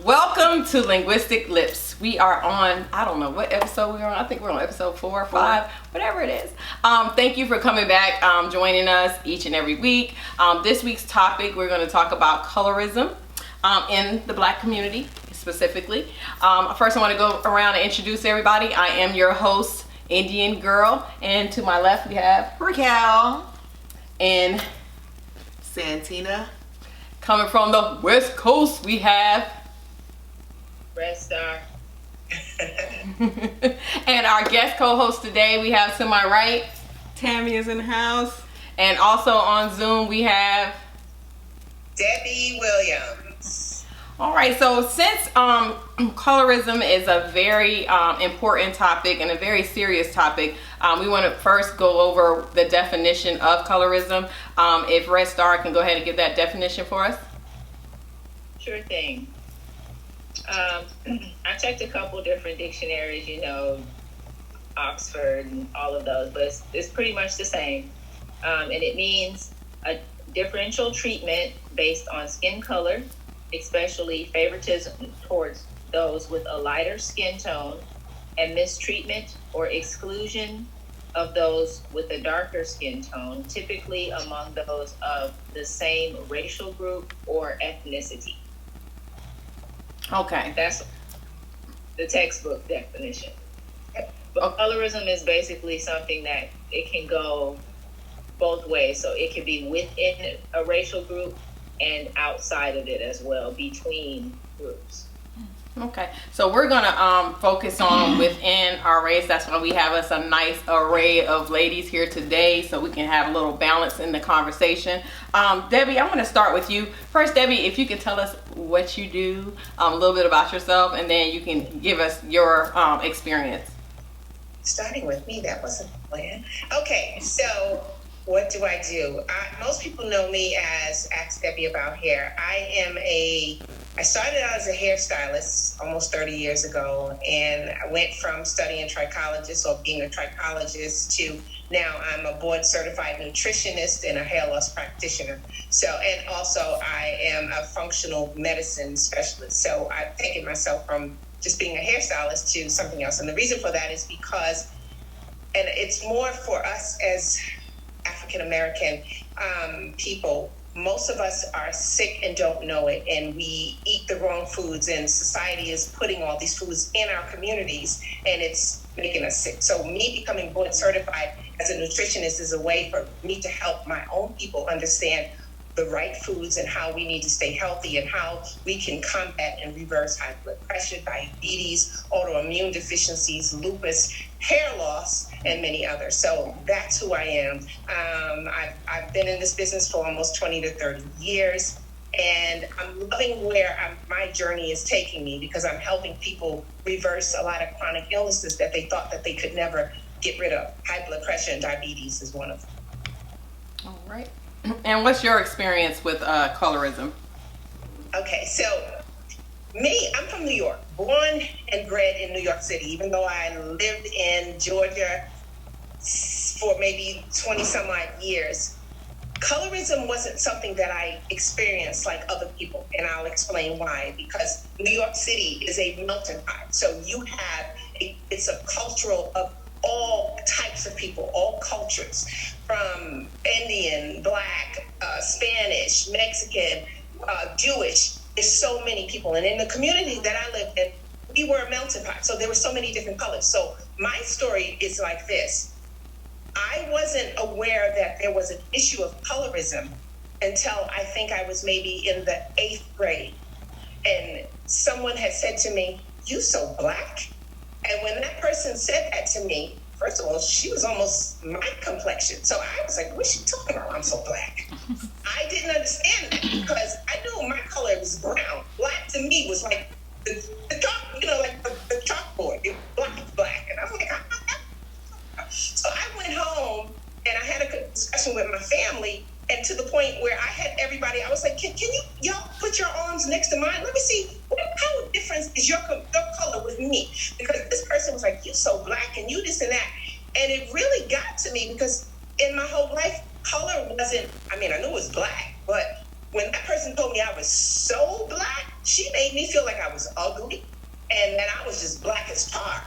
Welcome to Linguistic Lips. We are on, I don't know what episode we're on. I think we're on episode 4 or 5, whatever it is. Thank you for coming back, joining us each and every week. This week's topic, we're going to talk about colorism in the Black community specifically. First, I want to go around and introduce everybody. I am your host, Indian Girl, and to my left we have Raquel and Santina. Coming from the West Coast, we have Red Star. and our guest co-host today, we have to my right, Tammy is in the house. and also on Zoom we have. Debbie Williams. All right, so since colorism is a very important topic and a very serious topic, we want to first go over the definition of colorism. If Red Star can go ahead and give that definition for us. Sure thing. I checked a couple different dictionaries, Oxford and all of those, but it's pretty much the same. And it means a differential treatment based on skin color, especially favoritism towards those with a lighter skin tone, and mistreatment or exclusion of those with a darker skin tone, typically among those of the same racial group or ethnicity. Okay. That's the textbook definition. But colorism is basically something that it can go both ways. So it can be within a racial group and outside of it as well, between groups. Okay, so we're gonna focus on within our race. That's why we have us a nice array of ladies here today, so we can have a little balance in the conversation. Debbie, I want to start with you first. Debbie, if you could tell us what you do, a little bit about yourself, and then you can give us your experience. Starting with me, that wasn't the plan. Okay, so what do I do? Most people know me as Ask Debbie About Hair. I started out as a hairstylist almost 30 years ago, and I went from studying trichologist or being a trichologist to now I'm a board certified nutritionist and a hair loss practitioner. And also I am a functional medicine specialist. So I've taken myself from just being a hairstylist to something else. And the reason for that is because, and it's more for us as African American people, most of us are sick and don't know it, and we eat the wrong foods, and society is putting all these foods in our communities, and it's making us sick. So me becoming board certified as a nutritionist is a way for me to help my own people understand the right foods and how we need to stay healthy and how we can combat and reverse high blood pressure, diabetes, autoimmune deficiencies, lupus, hair loss, and many others. So that's who I am. I've been in this business for almost 20 to 30 years, and I'm loving where my journey is taking me because I'm helping people reverse a lot of chronic illnesses that they thought that they could never get rid of. High blood pressure and diabetes is one of them. All right. And what's your experience with colorism? Okay, so I'm from New York, born and bred in New York City, even though I lived in Georgia for maybe 20 some odd years. Colorism wasn't something that I experienced like other people, and I'll explain why. Because New York City is a melting pot, so it's a cultural of all types of people, all cultures, from Indian, Black, Spanish, Mexican, Jewish. There's so many people. And in the community that I lived in, we were a melting pot. So there were so many different colors. So my story is like this. I wasn't aware that there was an issue of colorism until I think I was maybe in the 8th grade. And someone had said to me, "You so Black?" And when that person said that to me, first of all, she was almost my complexion. So I was like, what's she talking about? I'm so Black. I didn't understand that because I knew my color was brown. Black to me was like the chalk, like the chalkboard. Black is Black. And I'm like, I'm not that. So I went home and I had a discussion with my family, and to the point where I had everybody, I was like, can y'all put your arms next to mine? Let me see, how different is your color with me? Because this person was like, you so Black and you this and that. And it really got to me because in my whole life, color wasn't, I knew it was Black, but when that person told me I was so Black, she made me feel like I was ugly and that I was just black as tar.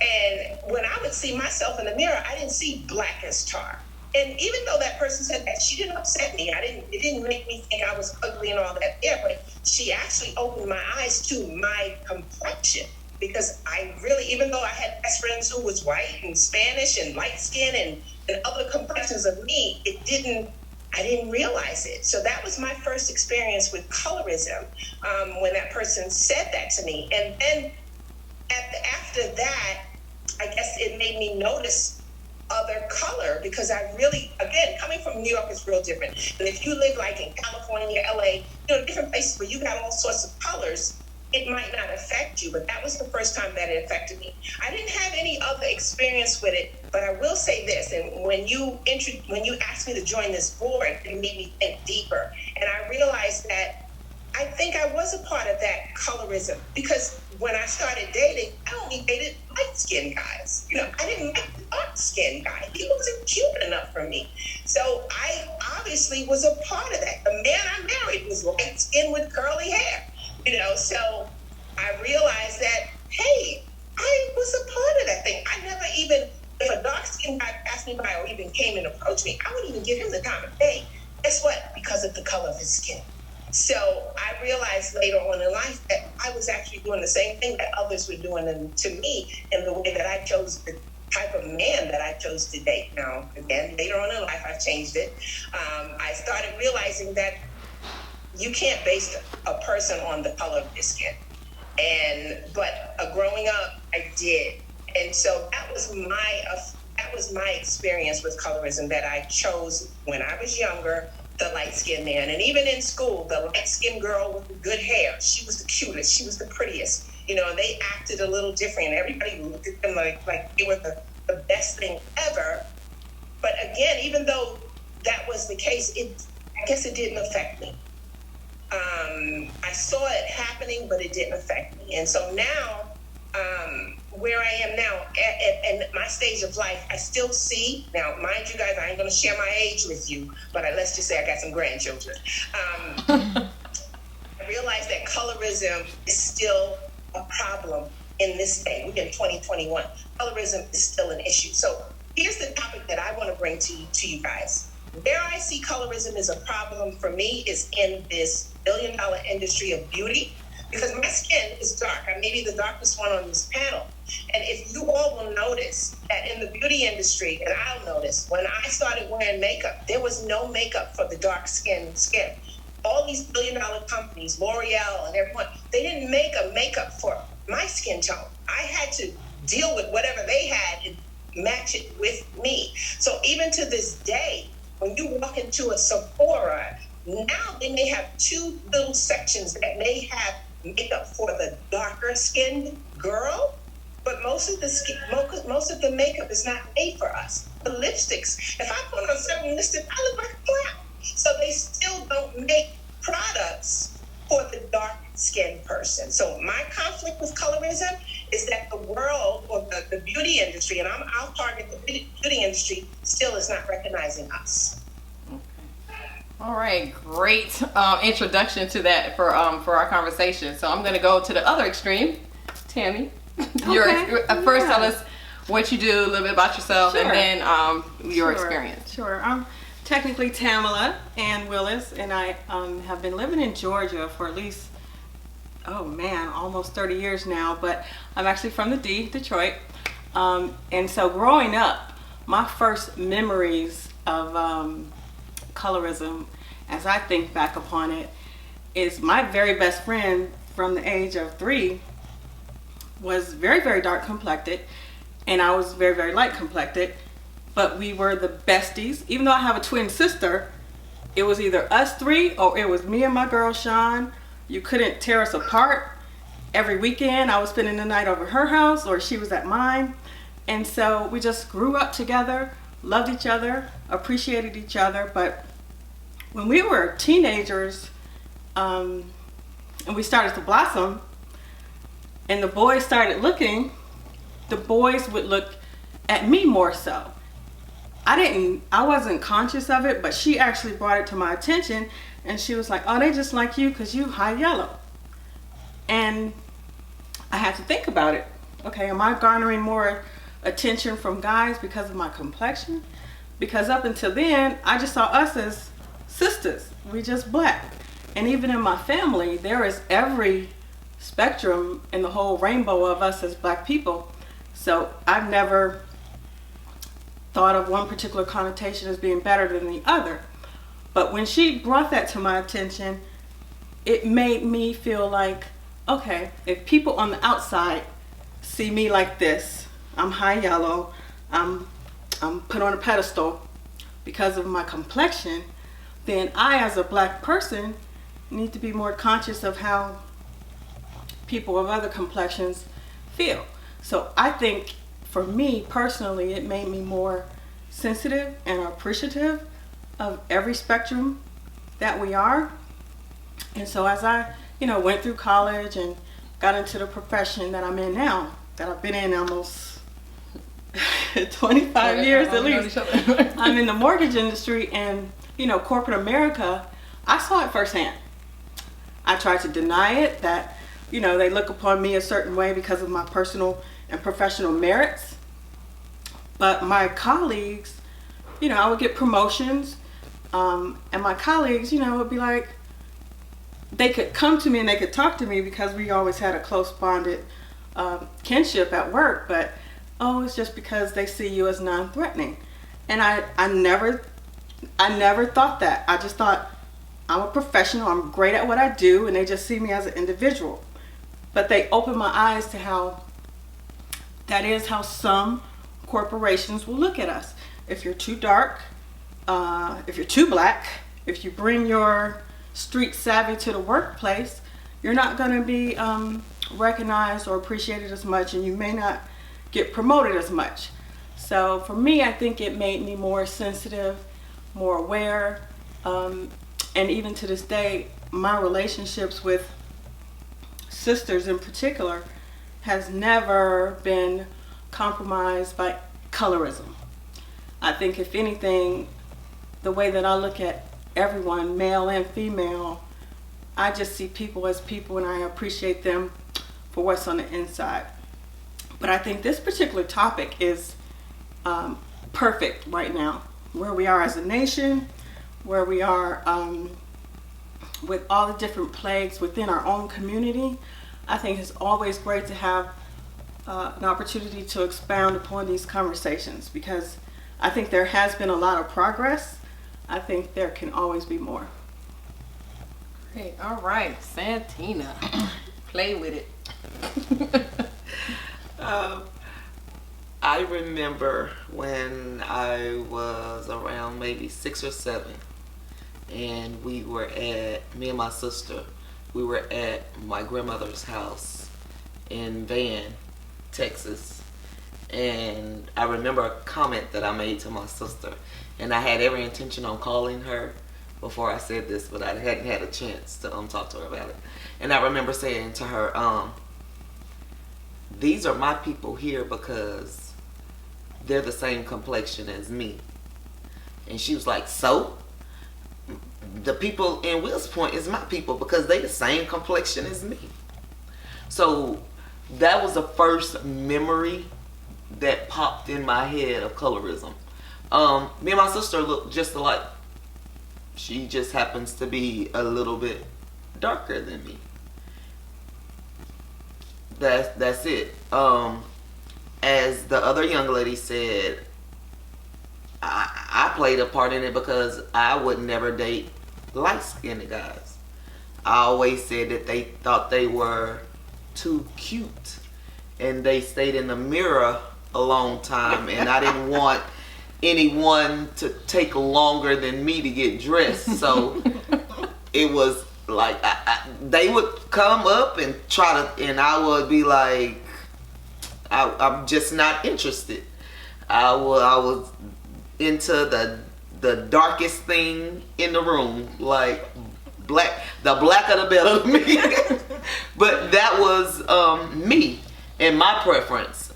And when I would see myself in the mirror, I didn't see black as tar. And even though that person said that, she didn't upset me. It didn't make me think I was ugly and all that there, but she actually opened my eyes to my complexion. Because I really, even though I had best friends who was white and Spanish and light skin and other complexions of me, I didn't realize it. So that was my first experience with colorism, when that person said that to me. And then after that, I guess it made me notice other color, because I really, again, coming from New York is real different. And if you live like in California, LA, different places where you got all sorts of colors, it might not affect you, but that was the first time that it affected me. I didn't have any other experience with it, but I will say this, and when you asked me to join this board, it made me think deeper. And I realized that I think I was a part of that colorism, because when I started dating, I only dated light-skinned guys. I didn't like the dark-skinned guy. He wasn't cute enough for me. So I obviously was a part of that. The man I married was light-skinned with curly hair. So I realized that, hey, I was a part of that thing. I never even, if a dark-skinned guy passed me by or even came and approached me, I wouldn't even give him the time of day. Guess what? Because of the color of his skin. So I realized later on in life that I was actually doing the same thing that others were doing to me, in the way that I chose the type of man that I chose to date. Now, again, later on in life, I've changed it. I started realizing that you can't base a person on the color of their skin. But growing up, I did. And so that was my experience with colorism, that I chose when I was younger, the light-skinned man. And even in school, the light-skinned girl with the good hair, she was the cutest, she was the prettiest. They acted a little different. Everybody looked at them like they were the best thing ever. But again, even though that was the case, I guess it didn't affect me. I saw it happening, but it didn't affect me. And so now, where I am now, at my stage of life, I still see, now mind you guys, I ain't going to share my age with you, but let's just say I got some grandchildren. I realize that colorism is still a problem in this day. We're in 2021. Colorism is still an issue. So here's the topic that I want to bring to you guys. Where I see colorism is a problem for me is in this billion-dollar industry of beauty, because my skin is dark. I may be the darkest one on this panel. And if you all will notice that in the beauty industry, and I'll notice, when I started wearing makeup, there was no makeup for the dark-skinned skin. All these billion-dollar companies, L'Oreal and everyone, they didn't make a makeup for my skin tone. I had to deal with whatever they had and match it with me. So even to this day, when you walk into a Sephora, now they may have two little sections that may have makeup for the darker skinned girl, but most of the makeup is not made for us. The lipsticks, if I put on certain lipstick, I look like a clown. So they still don't make products for the dark skinned person. So my conflict with colorism is that the world, or the beauty industry, and I'll target the beauty industry, still is not recognizing us. All right, great introduction to that for our conversation. So I'm going to go to the other extreme. Tammy, first tell us what you do, a little bit about yourself, and then your experience. Sure. I'm technically Tamala Ann Willis, and I have been living in Georgia for at least, almost 30 years now, but I'm actually from the D, Detroit. And so growing up, my first memories of colorism, as I think back upon it, is my very best friend from the age of 3 was very, very dark complected, and I was very, very light complected, but we were the besties. Even though I have a twin sister, it was either us 3 or it was me and my girl Sean. You couldn't tear us apart. Every weekend I was spending the night over her house or she was at mine, and so we just grew up together, loved each other, appreciated each other. But when we were teenagers, and we started to blossom, and the boys started looking, the boys would look at me more so. I wasn't conscious of it, but she actually brought it to my attention, and she was like, oh, they just like you because you high yellow. And I had to think about it. Okay, am I garnering more attention from guys because of my complexion? Because up until then, I just saw us as sisters. We just black. And even in my family, there is every spectrum in the whole rainbow of us as black people. So I've never thought of one particular connotation as being better than the other. But when she brought that to my attention, it made me feel like, okay, if people on the outside see me like this, I'm high yellow, I'm put on a pedestal because of my complexion, then I as a black person need to be more conscious of how people of other complexions feel. So I think for me personally, it made me more sensitive and appreciative of every spectrum that we are. And so as I, went through college and got into the profession that I'm in now, that I've been in almost 25 years at least. I'm in the mortgage industry, and corporate America, I saw it firsthand. I tried to deny it, that they look upon me a certain way because of my personal and professional merits. But my colleagues, I would get promotions, and my colleagues, would be like, they could come to me and they could talk to me because we always had a close bonded kinship at work, but it's just because they see you as non-threatening. And I never thought that. I just thought, I'm a professional, I'm great at what I do, and they just see me as an individual. But they opened my eyes to how that is how some corporations will look at us. If you're too dark, if you're too black, if you bring your street savvy to the workplace, you're not going to be recognized or appreciated as much, and you may not get promoted as much. So for me, I think it made me more sensitive, more aware, and even to this day, my relationships with sisters in particular has never been compromised by colorism. I think if anything, the way that I look at everyone, male and female, I just see people as people, and I appreciate them for what's on the inside. But I think this particular topic is perfect right now, where we are as a nation, where we are with all the different plagues within our own community. I think it's always great to have an opportunity to expound upon these conversations, because I think there has been a lot of progress. I think there can always be more. Great. All right, Santina, play with it. I remember when I was around maybe 6 or 7, and me and my sister, we were at my grandmother's house in Van, Texas. And I remember a comment that I made to my sister, and I had every intention on calling her before I said this, but I hadn't had a chance to talk to her about it. And I remember saying to her, these are my people here because they're the same complexion as me. And she was like, so? The people in Wills Point is my people because they the same complexion as me. So that was the first memory that popped in my head of colorism. Me and my sister look just alike. She just happens to be a little bit darker than me. That's it. As the other young lady said, I played a part in it because I would never date light-skinned guys. I always said that they thought they were too cute, and they stayed in the mirror a long time, and I didn't want anyone to take longer than me to get dressed. So it was like they would come up and try to, and I would be like, I'm just not interested. I was into the darkest thing in the room, like black. The blacker the better to me. But that was me and my preference.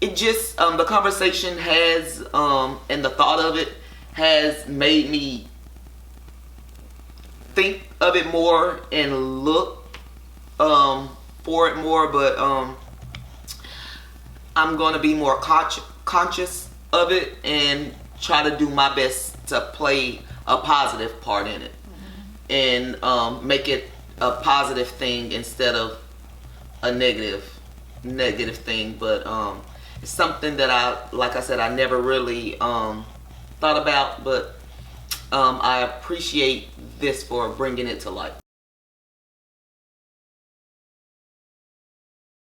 It just the conversation has and the thought of it has made me think of it more and look for it more, but I'm going to be more conscious of it and try to do my best to play a positive part in it, and make it a positive thing instead of a negative thing. But it's something that like I said, I never really thought about, but I appreciate this for bringing it to light.